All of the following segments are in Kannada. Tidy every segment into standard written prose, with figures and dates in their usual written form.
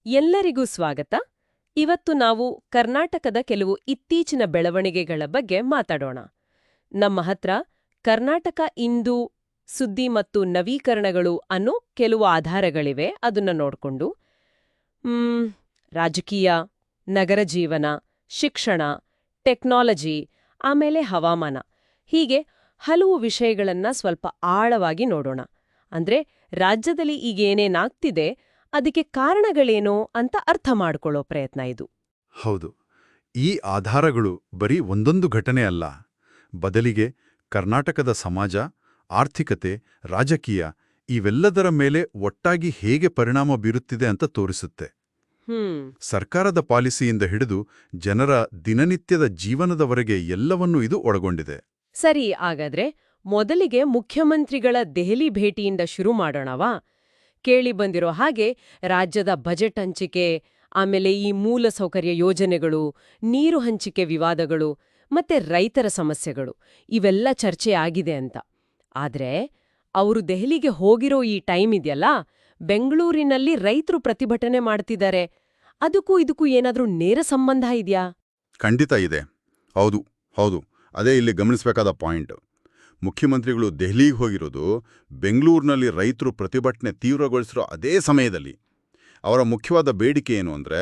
ಎಲ್ಲರಿಗೂ ಸ್ವಾಗತ. ಇವತ್ತು ನಾವು ಕರ್ನಾಟಕದ ಕೆಲವು ಇತ್ತೀಚಿನ ಬೆಳವಣಿಗೆಗಳ ಬಗ್ಗೆ ಮಾತಾಡೋಣ. ನಮ್ಮ ಹತ್ರ ಕರ್ನಾಟಕ ಇಂದು ಸುದ್ದಿ ಮತ್ತು ನವೀಕರಣಗಳು ಅನ್ನೋ ಕೆಲವು ಆಧಾರಗಳಿವೆ. ಅದನ್ನ ನೋಡ್ಕೊಂಡು ರಾಜಕೀಯ, ನಗರ ಜೀವನ, ಶಿಕ್ಷಣ, ಟೆಕ್ನಾಲಜಿ, ಆಮೇಲೆ ಹವಾಮಾನ, ಹೀಗೆ ಹಲವು ವಿಷಯಗಳನ್ನ ಸ್ವಲ್ಪ ಆಳವಾಗಿ ನೋಡೋಣ. ಅಂದ್ರೆ ರಾಜ್ಯದಲ್ಲಿ ಈಗೇನೇನಾಗ್ತಿದೆ, ಅದಕ್ಕೆ ಕಾರಣಗಳೇನೋ ಅಂತ ಅರ್ಥ ಮಾಡ್ಕೊಳ್ಳೋ ಪ್ರಯತ್ನ ಇದು. ಹೌದು, ಈ ಆಧಾರಗಳು ಬರೀ ಒಂದೊಂದು ಘಟನೆ ಅಲ್ಲ, ಬದಲಿಗೆ ಕರ್ನಾಟಕದ ಸಮಾಜ, ಆರ್ಥಿಕತೆ, ರಾಜಕೀಯ ಇವೆಲ್ಲದರ ಮೇಲೆ ಒಟ್ಟಾಗಿ ಹೇಗೆ ಪರಿಣಾಮ ಬೀರುತ್ತಿದೆ ಅಂತ ತೋರಿಸುತ್ತೆ. ಸರ್ಕಾರದ ಪಾಲಿಸಿಯಿಂದ ಹಿಡಿದು ಜನರ ದಿನನಿತ್ಯದ ಜೀವನದವರೆಗೆ ಎಲ್ಲವನ್ನೂ ಇದು ಒಳಗೊಂಡಿದೆ. ಸರಿ, ಹಾಗಾದ್ರೆ ಮೊದಲಿಗೆ ಮುಖ್ಯಮಂತ್ರಿಗಳ ದೆಹಲಿ ಭೇಟಿಯಿಂದ ಶುರು ಮಾಡೋಣವಾ? ಕೇಳಿ ಬಂದಿರೋ ಹಾಗೆ ರಾಜ್ಯದ ಬಜೆಟ್ ಹಂಚಿಕೆ, ಆಮೇಲೆ ಈ ಮೂಲಸೌಕರ್ಯ ಯೋಜನೆಗಳು, ನೀರು ಹಂಚಿಕೆ ವಿವಾದಗಳು ಮತ್ತೆ ರೈತರ ಸಮಸ್ಯೆಗಳು ಇವೆಲ್ಲ ಚರ್ಚೆ ಆಗಿದೆ ಅಂತ. ಆದ್ರೆ ಅವರು ದೆಹಲಿಗೆ ಹೋಗಿರೋ ಈ ಟೈಮ್ ಇದೆಯಲ್ಲ, ಬೆಂಗಳೂರಿನಲ್ಲಿ ರೈತರು ಪ್ರತಿಭಟನೆ ಮಾಡ್ತಿದ್ದಾರೆ. ಅದಕ್ಕೂ ಇದಕ್ಕೂ ಏನಾದ್ರೂ ನೇರ ಸಂಬಂಧ ಇದೆಯಾ? ಖಂಡಿತ ಇದೆ. ಹೌದು ಹೌದು ಅದೇ ಇಲ್ಲಿ ಗಮನಿಸಬೇಕಾದ ಪಾಯಿಂಟ್. ಮುಖ್ಯಮಂತ್ರಿಗಳು ದೆಹಲಿಗೆ ಹೋಗಿರೋದು ಬೆಂಗಳೂರಿನಲ್ಲಿ ರೈತರು ಪ್ರತಿಭಟನೆ ತೀವ್ರಗೊಳಿಸಿರೋ ಅದೇ ಸಮಯದಲ್ಲಿ. ಅವರ ಮುಖ್ಯವಾದ ಬೇಡಿಕೆ ಏನು ಅಂದರೆ,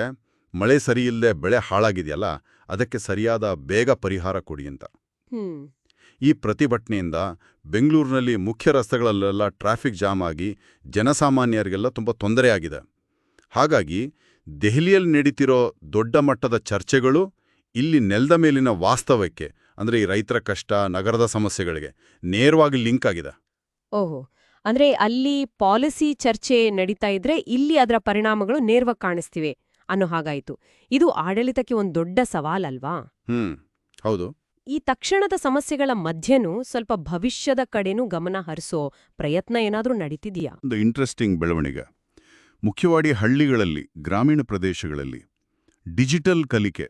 ಮಳೆ ಸರಿಯಿಲ್ಲದೆ ಬೆಳೆ ಹಾಳಾಗಿದೆಯಲ್ಲ, ಅದಕ್ಕೆ ಸರಿಯಾದ ಬೇಗ ಪರಿಹಾರ ಕೊಡಿ ಅಂತ. ಈ ಪ್ರತಿಭಟನೆಯಿಂದ ಬೆಂಗಳೂರಿನಲ್ಲಿ ಮುಖ್ಯ ರಸ್ತೆಗಳಲ್ಲೆಲ್ಲ ಟ್ರಾಫಿಕ್ ಜಾಮ್ ಆಗಿ ಜನಸಾಮಾನ್ಯರಿಗೆಲ್ಲ ತುಂಬ ತೊಂದರೆಯಾಗಿದೆ. ಹಾಗಾಗಿ ದೆಹಲಿಯಲ್ಲಿ ನಡೀತಿರೋ ದೊಡ್ಡ ಮಟ್ಟದ ಚರ್ಚೆಗಳು ಇಲ್ಲಿ ನೆಲದ ಮೇಲಿನ ವಾಸ್ತವಕ್ಕೆ, ಅಂದ್ರೆ ಈ ರೈತರ ಕಷ್ಟ, ನಗರದ ಸಮಸ್ಯೆಗಳಿಗೆ ನೇರವಾಗಿ ಲಿಂಕ್ ಆಗಿದೆ. ಓಹೋ, ಅಂದ್ರೆ ಅಲ್ಲಿ ಪಾಲಿಸಿ ಚರ್ಚೆ ನಡೀತಾ ಇದ್ರೆ ಇಲ್ಲಿ ಅದರ ಪರಿಣಾಮಗಳು ನೇರವಾಗಿ ಕಾಣಿಸ್ತಿವೆ ಅನ್ನೋ ಹಾಗಾಯ್ತು. ಇದು ಆಡಳಿತಕ್ಕೆ ಒಂದು ದೊಡ್ಡ ಸವಾಲಲ್ವಾ? ಹೌದು. ಈ ತಕ್ಷಣದ ಸಮಸ್ಯೆಗಳ ಮಧ್ಯನೂ ಸ್ವಲ್ಪ ಭವಿಷ್ಯದ ಕಡೆನೂ ಗಮನ ಹರಿಸೋ ಪ್ರಯತ್ನ ಏನಾದ್ರೂ ನಡೀತಿದೆಯಾ? ಒಂದು ಇಂಟ್ರೆಸ್ಟಿಂಗ್ ಬೆಳವಣಿಗೆ, ಮುಖ್ಯವಾಗಿ ಹಳ್ಳಿಗಳಲ್ಲಿ, ಗ್ರಾಮೀಣ ಪ್ರದೇಶಗಳಲ್ಲಿ ಡಿಜಿಟಲ್ ಕಲಿಕೆ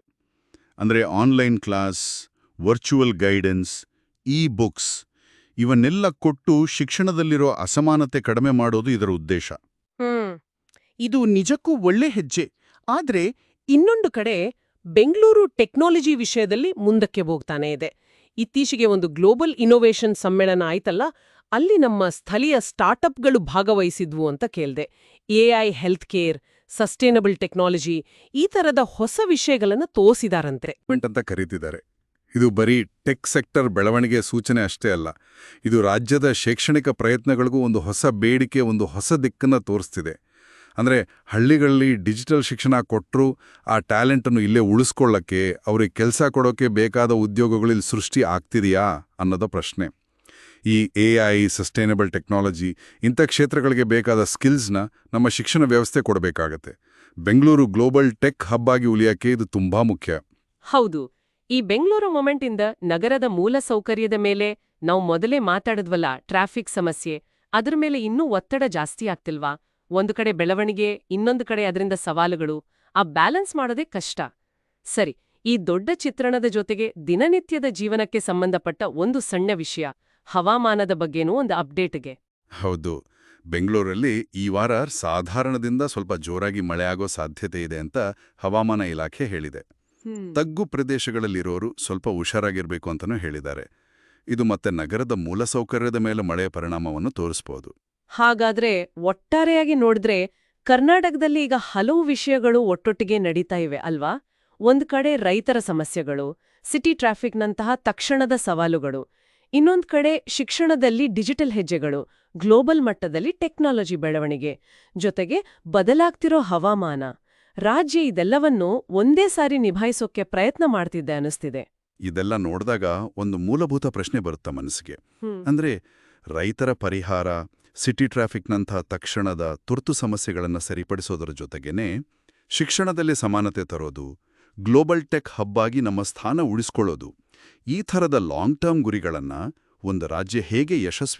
ಅಂದರೆ online class, virtual guidance, books ಇವನ್ನೆಲ್ಲ ಕೊಟ್ಟು ಶಿಕ್ಷಣದಲ್ಲಿರೋ ಅಸಮಾನತೆ ಕಡಿಮೆ ಮಾಡೋದು ಇದರ ಉದ್ದೇಶ. ಇದು ನಿಜಕ್ಕೂ ಒಳ್ಳೆ ಹೆಜ್ಜೆ. ಆದ್ರೆ ಇನ್ನೊಂದು ಕಡೆ ಬೆಂಗಳೂರು ಟೆಕ್ನಾಲಜಿ ವಿಷಯದಲ್ಲಿ ಮುಂದಕ್ಕೆ ಹೋಗ್ತಾನೆ ಇದೆ. ಇತ್ತೀಚೆಗೆ ಒಂದು ಗ್ಲೋಬಲ್ ಇನ್ನೋವೇಷನ್ ಸಮ್ಮೇಳನ ಆಯ್ತಲ್ಲ, ಅಲ್ಲಿ ನಮ್ಮ ಸ್ಥಳೀಯ ಸ್ಟಾರ್ಟ್ಅಪ್ಗಳು ಭಾಗವಹಿಸಿದ್ವು ಅಂತ ಕೇಳ್ದೆ. AI health care, sustainable technology ಈ ತರದ ಹೊಸ ವಿಷಯಗಳನ್ನು ತೋರಿಸಿದಾರಂತೆ ಅಂತ ಕರೀತಿದ್ದಾರೆ. ಇದು ಬರೀ ಟೆಕ್ ಸೆಕ್ಟರ್ ಬೆಳವಣಿಗೆ ಸೂಚನೆ ಅಷ್ಟೇ ಅಲ್ಲ, ಇದು ರಾಜ್ಯದ ಶೈಕ್ಷಣಿಕ ಪ್ರಯತ್ನಗಳಿಗೂ ಒಂದು ಹೊಸ ಬೇಡಿಕೆ, ಒಂದು ಹೊಸ ದಿಕ್ಕನ್ನು ತೋರಿಸ್ತಿದೆ. ಅಂದರೆ ಹಳ್ಳಿಗಳಲ್ಲಿ ಡಿಜಿಟಲ್ ಶಿಕ್ಷಣ ಕೊಟ್ಟರು ಆ ಟ್ಯಾಲೆಂಟನ್ನು ಇಲ್ಲೇ ಉಳಿಸ್ಕೊಳ್ಳಕ್ಕೆ, ಅವ್ರಿಗೆ ಕೆಲಸ ಕೊಡೋಕೆ ಬೇಕಾದ ಉದ್ಯೋಗಗಳಲ್ಲಿ ಸೃಷ್ಟಿ ಆಗ್ತಿದೆಯಾ ಅನ್ನೋದ ಪ್ರಶ್ನೆ. ಈ AI, ಸಸ್ಟೇನಬಲ್ ಟೆಕ್ನಾಲಜಿ ಇಂಥ ಕ್ಷೇತ್ರಗಳಿಗೆ ಬೇಕಾದ ಸ್ಕಿಲ್ಸ್ನ ನಮ್ಮ ಶಿಕ್ಷಣ ವ್ಯವಸ್ಥೆ ಕೊಡಬೇಕಾಗತ್ತೆ. ಬೆಂಗಳೂರು ಗ್ಲೋಬಲ್ ಟೆಕ್ ಹಬ್ ಆಗಿ ಉಳಿಯಕ್ಕೆ ಇದು ತುಂಬಾ ಮುಖ್ಯ. ಹೌದು. ಈ ಬೆಂಗಳೂರು ಮೊಮೆಂಟಿಂದ ನಗರದ ಮೂಲ ಸೌಕರ್ಯದ ಮೇಲೆ ನಾವು ಮೊದಲೇ ಮಾತಾಡಿದ್ವಲ್ಲ, ಟ್ರಾಫಿಕ್ ಸಮಸ್ಯೆ, ಅದ್ರ ಮೇಲೆ ಇನ್ನೂ ಒತ್ತಡ ಜಾಸ್ತಿ ಆಗ್ತಿಲ್ವಾ? ಒಂದು ಕಡೆ ಬೆಳವಣಿಗೆ, ಇನ್ನೊಂದು ಕಡೆ ಅದರಿಂದ ಸವಾಲುಗಳು. ಆ ಬ್ಯಾಲೆನ್ಸ್ ಮಾಡೋದೇ ಕಷ್ಟ. ಸರಿ, ಈ ದೊಡ್ಡ ಚಿತ್ರಣದ ಜೊತೆಗೆ ದಿನನಿತ್ಯದ ಜೀವನಕ್ಕೆ ಸಂಬಂಧಪಟ್ಟ ಒಂದು ಸಣ್ಣ ವಿಷಯ, ಹವಾಮಾನದ ಬಗ್ಗೆನೂ ಒಂದು ಅಪ್ಡೇಟ್ಗೆ. ಹೌದು, ಬೆಂಗಳೂರಲ್ಲಿ ಈ ವಾರ ಸಾಧಾರಣದಿಂದ ಸ್ವಲ್ಪ ಜೋರಾಗಿ ಮಳೆ ಆಗೋ ಸಾಧ್ಯತೆ ಇದೆ ಅಂತ ಹವಾಮಾನ ಇಲಾಖೆ ಹೇಳಿದೆ. ತಗ್ಗು ಪ್ರದೇಶಗಳಲ್ಲಿರೋರು ಸ್ವಲ್ಪ ಹುಷಾರಾಗಿರ್ಬೇಕು ಅಂತಲೂ ಹೇಳಿದ್ದಾರೆ. ಇದು ಮತ್ತೆ ನಗರದ ಮೂಲಸೌಕರ್ಯದ ಮೇಲೆ ಮಳೆಯ ಪರಿಣಾಮವನ್ನು ತೋರಿಸ್ಬೋದು. ಹಾಗಾದ್ರೆ ಒಟ್ಟಾರೆಯಾಗಿ ನೋಡಿದ್ರೆ ಕರ್ನಾಟಕದಲ್ಲಿ ಈಗ ಹಲವು ವಿಷಯಗಳು ಒಟ್ಟೊಟ್ಟಿಗೆ ನಡೀತಾ ಇವೆ ಅಲ್ವಾ? ಒಂದ್ ಕಡೆ ರೈತರ ಸಮಸ್ಯೆಗಳು, ಸಿಟಿ ಟ್ರಾಫಿಕ್ನಂತಹ ತಕ್ಷಣದ ಸವಾಲುಗಳು, ಇನ್ನೊಂದ್ ಕಡೆ ಶಿಕ್ಷಣದಲ್ಲಿ ಡಿಜಿಟಲ್ ಹೆಜ್ಜೆಗಳು, ಗ್ಲೋಬಲ್ ಮಟ್ಟದಲ್ಲಿ ಟೆಕ್ನಾಲಜಿ ಬೆಳವಣಿಗೆ, ಜೊತೆಗೆ ಬದಲಾಗ್ತಿರೋ ಹವಾಮಾನ. ರಾಜ್ಯ ಇದೆಲ್ಲವನ್ನೂ ಒಂದೇ ಸಾರಿ ನಿಭಾಯಿಸೋಕೆ ಪ್ರಯತ್ನ ಮಾಡ್ತಿದ್ದೆ ಅನಿಸ್ತಿದೆ. ಇದೆಲ್ಲ ನೋಡಿದಾಗ ಒಂದು ಮೂಲಭೂತ ಪ್ರಶ್ನೆ ಬರುತ್ತಾ ಮನಸ್ಸಿಗೆ. ಅಂದ್ರೆ ರೈತರ ಪರಿಹಾರ, ಸಿಟಿ ಟ್ರಾಫಿಕ್ನಂಥ ತಕ್ಷಣದ ತುರ್ತು ಸಮಸ್ಯೆಗಳನ್ನು ಸರಿಪಡಿಸೋದರ ಜೊತೆಗೇನೆ ಶಿಕ್ಷಣದಲ್ಲಿ ಸಮಾನತೆ ತರೋದು, ಗ್ಲೋಬಲ್ ಟೆಕ್ ಹಬ್ ಆಗಿ ನಮ್ಮ ಸ್ಥಾನ ಉಳಿಸ್ಕೊಳ್ಳೋದು, ಈ ಥರದ ಲಾಂಗ್ ಟರ್ಮ್ ಗುರಿಗಳನ್ನು ಒಂದು ರಾಜ್ಯ ಹೇಗೆ ಯಶಸ್ವಿ